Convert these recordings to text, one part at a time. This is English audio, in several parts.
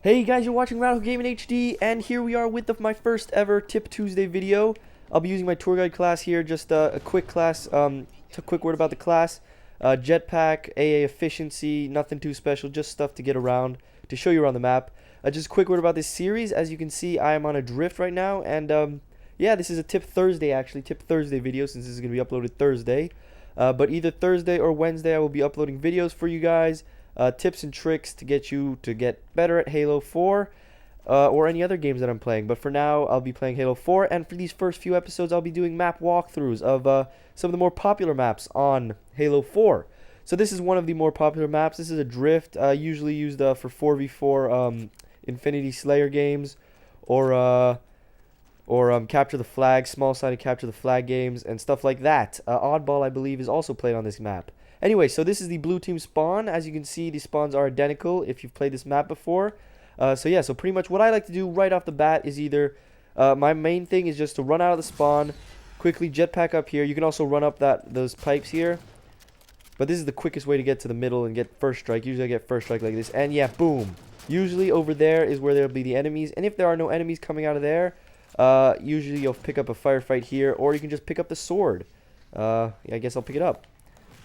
Hey guys, you're watching RadicalGamingHD, and here we are with my first ever Tip Tuesday video. I'll be using my tour guide class here, just a quick class, a quick word about the class. Jetpack, AA efficiency, nothing too special, just stuff to get around, to show you around the map. Just a quick word about this series. As you can see, I am on Adrift right now, and yeah, this is a Tip Thursday actually, Tip Thursday video, since this is going to be uploaded Thursday. But either Thursday or Wednesday I will be uploading videos for you guys. Tips and tricks to get you to get better at Halo 4 or any other games that I'm playing. But for now, I'll be playing Halo 4, and for these first few episodes, I'll be doing map walkthroughs of some of the more popular maps on Halo 4. So this is one of the more popular maps. This is Adrift, usually used for 4v4 Infinity Slayer games, or Capture the Flag, small-sided Capture the Flag games, and stuff like that. Oddball, I believe, is also played on this map. Anyway, so this is the blue team spawn. As you can see, the spawns are identical if you've played this map before. So yeah, so pretty much what I like to do right off the bat is either, my main thing is just to run out of the spawn, quickly jetpack up here. You can also run up those pipes here. But this is the quickest way to get to the middle and get first strike. Usually I get first strike like this. And yeah, boom. Usually over there is where there'll be the enemies. And if there are no enemies coming out of there, usually you'll pick up a firefight here, or you can just pick up the sword. Yeah, I guess I'll pick it up.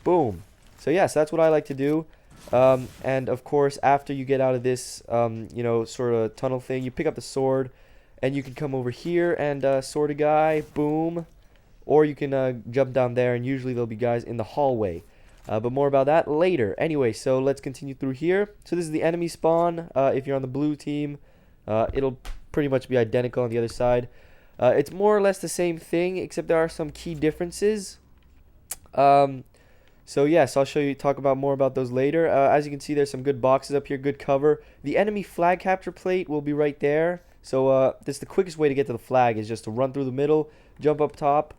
Boom. So yes, that's what I like to do. And of course, after you get out of this, sort of tunnel thing, you pick up the sword, and you can come over here and sword a guy. Boom. Or you can jump down there, and usually there'll be guys in the hallway. But more about that later. Anyway, so let's continue through here. So this is the enemy spawn. If you're on the blue team, it'll pretty much be identical on the other side. It's more or less the same thing, except there are some key differences. So yes, I'll talk about more about those later. As you can see, there's some good boxes up here, good cover. The enemy flag capture plate will be right there. So this is the quickest way to get to the flag, is just to run through the middle, jump up top.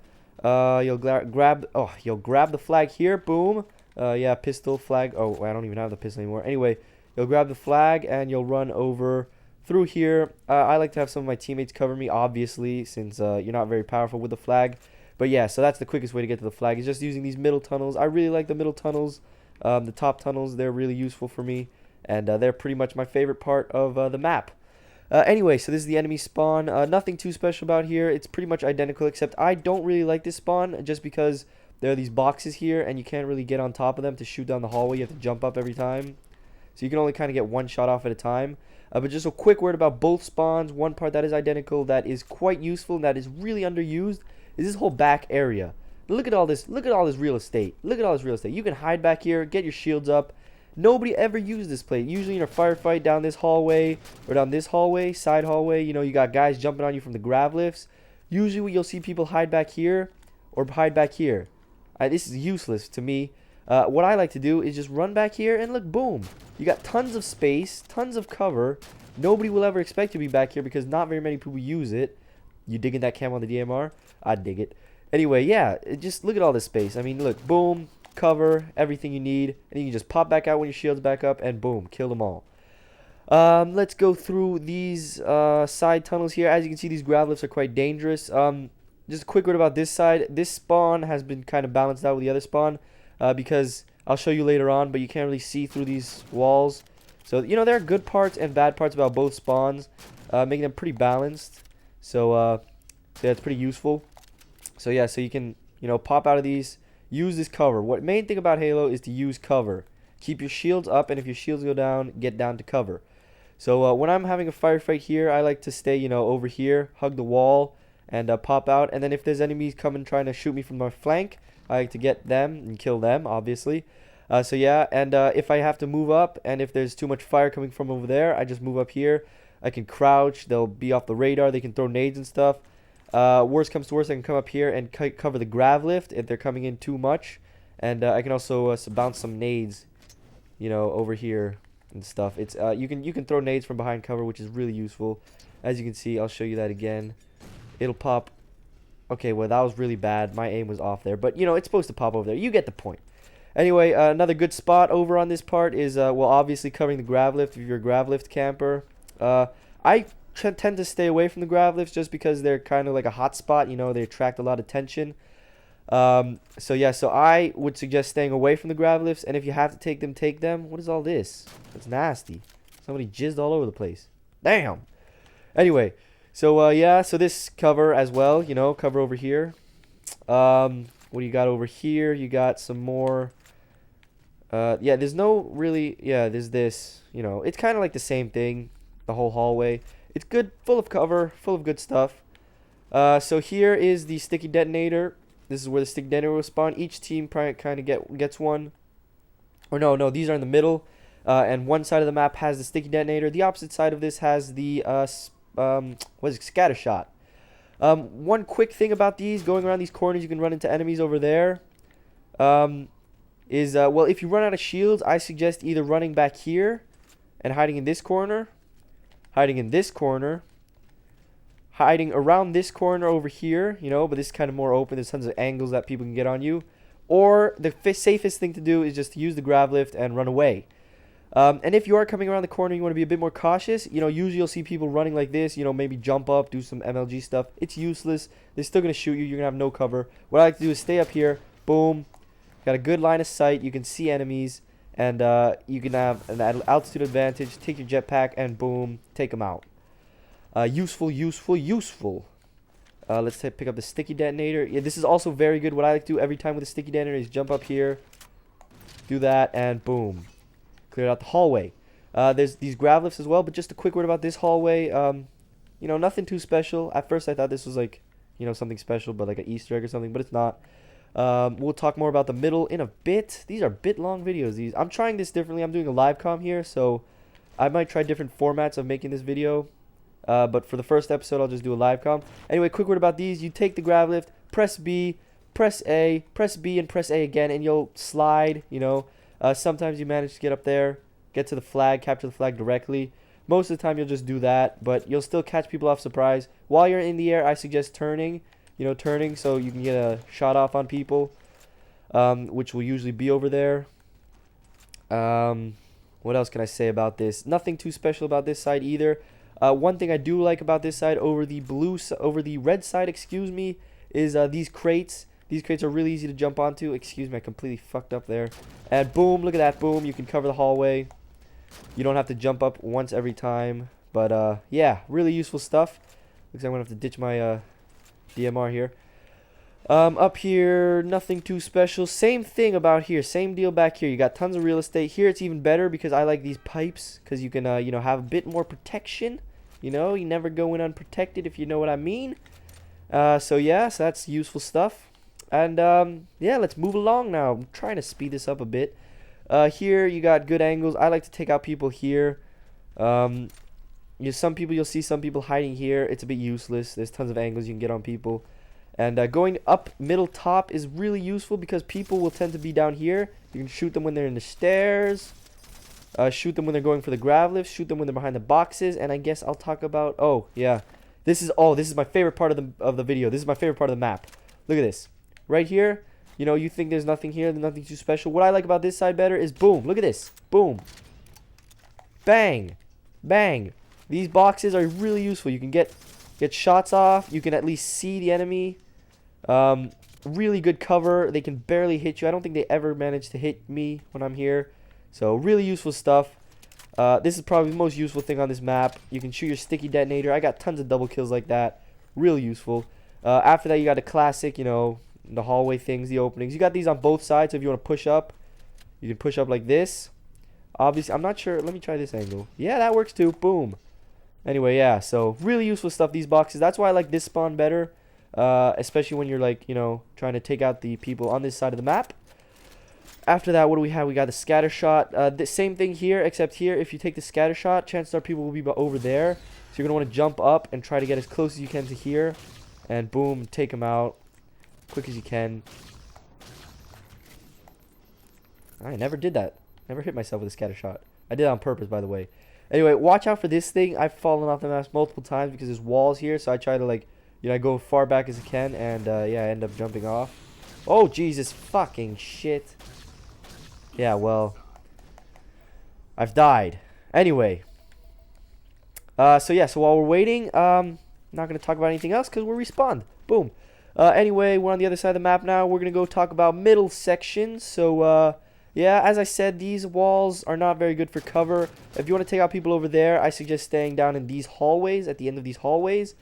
You'll grab the flag here. Boom. Yeah, pistol flag. Oh, I don't even have the pistol anymore. Anyway, you'll grab the flag and you'll run over through here. I like to have some of my teammates cover me, obviously, since you're not very powerful with the flag. But yeah, so that's the quickest way to get to the flag, is just using these middle tunnels. I really like the middle tunnels. The top tunnels, they're really useful for me, and they're pretty much my favorite part of the map. Anyway, so this is the enemy spawn. Nothing too special about here. It's pretty much identical, except I don't really like this spawn just because there are these boxes here, and you can't really get on top of them to shoot down the hallway. You have to jump up every time. So you can only kind of get one shot off at a time. But just a quick word about both spawns. One part that is identical, that is quite useful, and that is really underused, is this whole back area. Look at all this. Look at all this real estate. Look at all this real estate. You can hide back here, get your shields up. Nobody ever used this place. Usually in a firefight down this hallway or down this hallway, side hallway, you got guys jumping on you from the grav lifts. Usually you'll see people hide back here or hide back here. This is useless to me. What I like to do is just run back here and look, boom. You got tons of space, tons of cover. Nobody will ever expect to be back here because not very many people use it. You digging that cam on the DMR? I dig it. Anyway, yeah, just look at all this space. I mean, look, boom, cover, everything you need. And you can just pop back out when your shield's back up, and boom, kill them all. Let's go through these side tunnels here. As you can see, these grav lifts are quite dangerous. Just a quick word about this side. This spawn has been kind of balanced out with the other spawn because I'll show you later on, but you can't really see through these walls. So, there are good parts and bad parts about both spawns, making them pretty balanced. So that's pretty useful. So yeah, so you can, pop out of these, use this cover. What main thing about Halo is to use cover. Keep your shields up, and if your shields go down, get down to cover. So when I'm having a firefight here, I like to stay, over here, hug the wall, and pop out. And then if there's enemies coming trying to shoot me from my flank, I like to get them and kill them, obviously. So yeah, and if I have to move up, and if there's too much fire coming from over there, I just move up here. I can crouch, they'll be off the radar, they can throw nades and stuff. Worst comes to worst, I can come up here and cover the grav lift if they're coming in too much. And I can also bounce some nades, over here and stuff. It's you can throw nades from behind cover, which is really useful. As you can see, I'll show you that again. It'll pop. Okay, well, that was really bad. My aim was off there. But, it's supposed to pop over there. You get the point. Anyway, another good spot over on this part is, well, obviously covering the grav lift if you're a grav lift camper. I tend to stay away from the grav lifts just because they're kind of like a hot spot. They attract a lot of attention. So yeah, so I would suggest staying away from the grav lifts, and if you have to take them, take them. What is all this? That's nasty. Somebody jizzed all over the place. Damn. Anyway, so yeah, so this cover as well, you know, cover over here. What do you got over here? You got some more. Yeah, there's no really. Yeah, there's this. You know, it's kind of like the same thing. The whole hallway. It's good, full of cover, full of good stuff. So here is the sticky detonator. This is where the sticky detonator will spawn. Each team kind of gets one. Or no, these are in the middle. And one side of the map has the sticky detonator. The opposite side of this has the what is it, scatter shot. One quick thing about these, going around these corners, you can run into enemies over there. Well, if you run out of shields, I suggest either running back here and hiding in this corner, hiding in this corner, hiding around this corner over here, you know, but this is kind of more open. There's tons of angles that people can get on you. Or the safest thing to do is just to use the grab lift and run away. And if you are coming around the corner, you want to be a bit more cautious. You know, usually you'll see people running like this, you know, maybe jump up, do some MLG stuff. It's useless. They're still going to shoot you. You're going to have no cover. What I like to do is stay up here. Boom. Got a good line of sight. You can see enemies. And you can have an altitude advantage. Take your jetpack and boom, take them out. Useful. Let's pick up the sticky detonator. Yeah, this is also very good. What I like to do every time with the sticky detonator is jump up here, do that, and boom. Clear out the hallway. There's these grab lifts as well, but just a quick word about this hallway. You know, nothing too special. At first I thought this was like, you know, something special, but like an Easter egg or something, but it's not. We'll talk more about the middle in a bit. These are a bit long videos. I'm trying this differently. I'm doing a live com here, so I might try different formats of making this video. But for the first episode, I'll just do a live com. Anyway, quick word about these. You take the grab lift, press B, press A, press B, and press A again, and you'll slide, you know. Sometimes you manage to get up there, get to the flag, capture the flag directly. Most of the time, you'll just do that, but you'll still catch people off surprise. While you're in the air, I suggest turning, turning so you can get a shot off on people, which will usually be over there. What else can I say about this? Nothing too special about this side either. One thing I do like about this side over the red side, is these crates. These crates are really easy to jump onto. Excuse me, I completely fucked up there. And boom, look at that, boom. You can cover the hallway. You don't have to jump up once every time. But yeah, really useful stuff. Looks like I'm gonna have to ditch my DMR here. Up here, nothing too special. Same thing about here. Same deal back here. You got tons of real estate. Here it's even better because I like these pipes because you can have a bit more protection. You never go in unprotected, if you know what I mean. So yeah, so that's useful stuff. And yeah, let's move along now. I'm trying to speed this up a bit. Here you got good angles. I like to take out people here. You'll see some people hiding here. It's a bit useless. There's tons of angles you can get on people. And going up middle top is really useful because people will tend to be down here. You can shoot them when they're in the stairs. Shoot them when they're going for the grab lift. Shoot them when they're behind the boxes. And I guess I'll talk about... Oh, yeah. This is my favorite part of the video. This is my favorite part of the map. Look at this. Right here, you think there's nothing here, there's nothing too special. What I like about this side better is boom. Look at this. Boom. Bang. Bang. These boxes are really useful. You can get shots off. You can at least see the enemy. Really good cover. They can barely hit you. I don't think they ever manage to hit me when I'm here. So really useful stuff. This is probably the most useful thing on this map. You can shoot your sticky detonator. I got tons of double kills like that. Really useful. After that, you got a classic, the hallway things, the openings. You got these on both sides. So if you want to push up, you can push up like this. Obviously, I'm not sure. Let me try this angle. Yeah, that works too. Boom. Anyway, yeah. So really useful stuff, these boxes. That's why I like this spawn better. Especially when you're like, trying to take out the people on this side of the map. After that, what do we have? We got the scatter shot. The same thing here, except here, if you take the scatter shot, chances are people will be over there. So you're going to want to jump up and try to get as close as you can to here. And boom, take them out. Quick as you can. I never did that. Never hit myself with a scatter shot. I did it on purpose, by the way. Anyway, watch out for this thing. I've fallen off the map multiple times because there's walls here. So I try to, like, I go far back as I can. And, yeah, I end up jumping off. Oh, Jesus fucking shit. Yeah, well, I've died. Anyway. So, yeah, so while we're waiting, not going to talk about anything else because we're respawned. Boom. Anyway, we're on the other side of the map now. We're going to go talk about middle sections. So, Yeah, as I said, these walls are not very good for cover. If you want to take out people over there, I suggest staying down in these hallways, at the end of these hallways.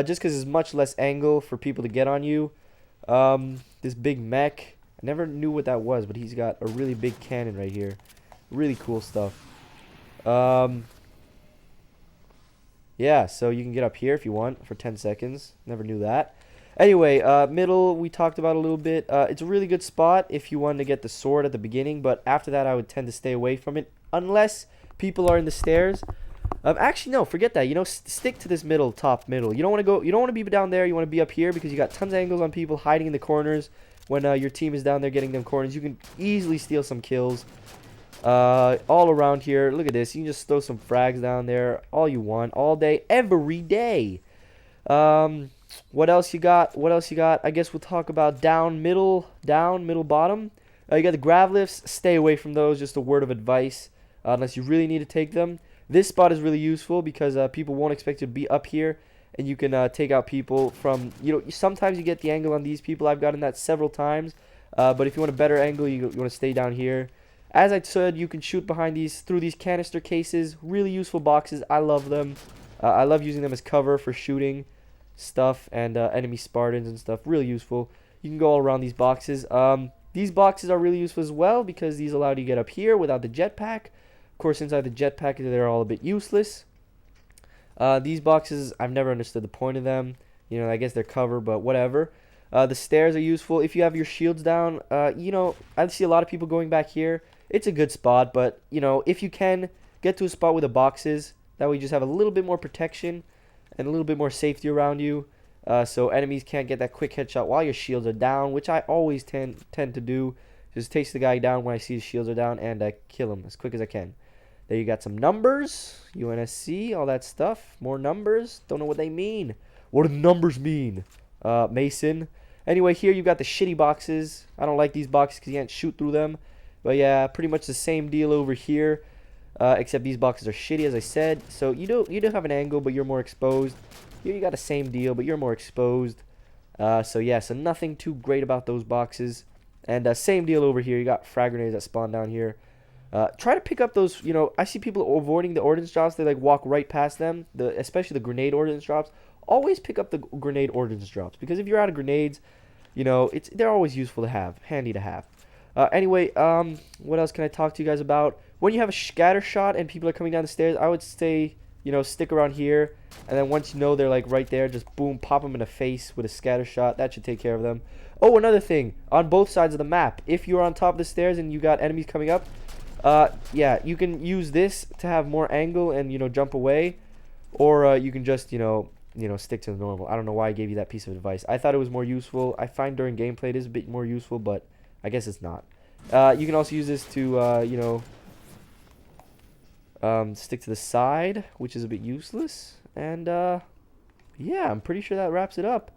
Just because there's much less angle for people to get on you. This big mech, I never knew what that was, but he's got a really big cannon right here. Really cool stuff. Yeah, so you can get up here if you want for 10 seconds. Never knew that. Anyway, middle we talked about a little bit. It's a really good spot if you want to get the sword at the beginning, but after that I would tend to stay away from it unless people are in the stairs. Actually, no, forget that. You know, stick to this top middle. You don't want to go. You don't want to be down there. You want to be up here because you got tons of angles on people hiding in the corners. When your team is down there getting them corners, you can easily steal some kills. All around here. Look at this. You can just throw some frags down there all you want, all day, every day. What else you got? What else you got? I guess we'll talk about down, middle, bottom. You got the grav lifts. Stay away from those. Just a word of advice, unless you really need to take them. This spot is really useful because people won't expect you to be up here, and you can take out people from, you know, sometimes you get the angle on these people. I've gotten that several times, but if you want a better angle, you want to stay down here. As I said, you can shoot behind these, through these canister cases. Really useful boxes. I love them. I love using them as cover for shooting stuff and enemy Spartans and stuff. Really useful. You can go all around these boxes. These boxes are really useful as well because these allow you to get up here without the jetpack. Of course, inside the jetpack, they're all a bit useless. These boxes, I've never understood the point of them. You know, I guess they're cover, but whatever. The stairs are useful. If you have your shields down, you know, I see a lot of people going back here. It's a good spot, but, you know, if you can get to a spot with the boxes, that way you just have a little bit more protection and a little bit more safety around you. So enemies can't get that quick headshot while your shields are down, which I always tend to do. Just takes the guy down when I see his shields are down and kill him as quick as I can. There you got some numbers, UNSC, all that stuff. More numbers. Don't know what they mean. What do the numbers mean? Mason. Anyway, here you got the shitty boxes. I don't like these boxes because you can't shoot through them. But yeah, pretty much the same deal over here. Except these boxes are shitty, as I said. So you do have an angle, but you're more exposed. Here you got the same deal, but you're more exposed. So yeah, so nothing too great about those boxes. And same deal over here. You got frag grenades that spawn down here. Try to pick up those, you know, I see people avoiding the ordnance drops. They like walk right past them, especially the grenade ordnance drops. Always pick up the grenade ordnance drops because if you're out of grenades, you know, they're always useful to have, handy to have. Anyway, what else can I talk to you guys about? When you have a scatter shot and people are coming down the stairs, I would stay, you know, stick around here. And then once you know they're like right there, just boom, pop them in the face with a scatter shot. That should take care of them. Oh, another thing, on both sides of the map, if you're on top of the stairs and you got enemies coming up, yeah, you can use this to have more angle and, you know, jump away. Or you can just, you know, stick to the normal. I don't know why I gave you that piece of advice. I thought it was more useful. I find during gameplay it is a bit more useful, but I guess it's not. You can also use this to, you know, stick to the side, which is a bit useless. And, yeah, I'm pretty sure that wraps it up.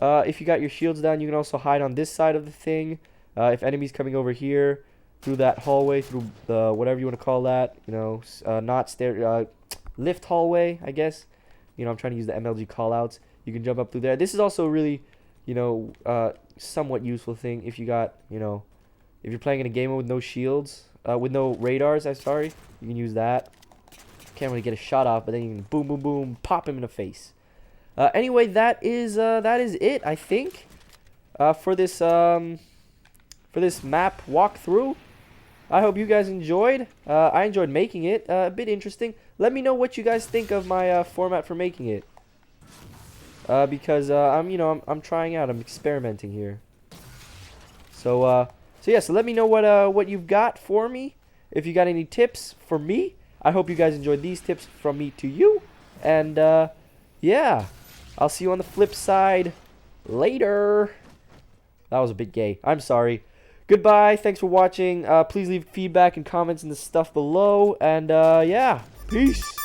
If you got your shields down, you can also hide on this side of the thing. If enemies coming over here through that hallway, through the whatever you want to call that, you know, not stair, lift hallway, I guess. You know, I'm trying to use the MLG callouts. You can jump up through there. This is also a really, you know, somewhat useful thing if you got, you know, if you're playing in a game with no shields, with no radars, I'm sorry, you can use that. Can't really get a shot off, but then you can boom, boom, boom, pop him in the face. Anyway, that is it, I think, for this map walkthrough. I hope you guys enjoyed. I enjoyed making it. A bit interesting. Let me know what you guys think of my format for making it. Because I'm trying out. I'm experimenting here. So yeah. So let me know what you've got for me. If you got any tips for me, I hope you guys enjoyed these tips from me to you. And yeah, I'll see you on the flip side later. That was a bit gay. I'm sorry. Goodbye. Thanks for watching. Please leave feedback and comments and the stuff below. And yeah, peace.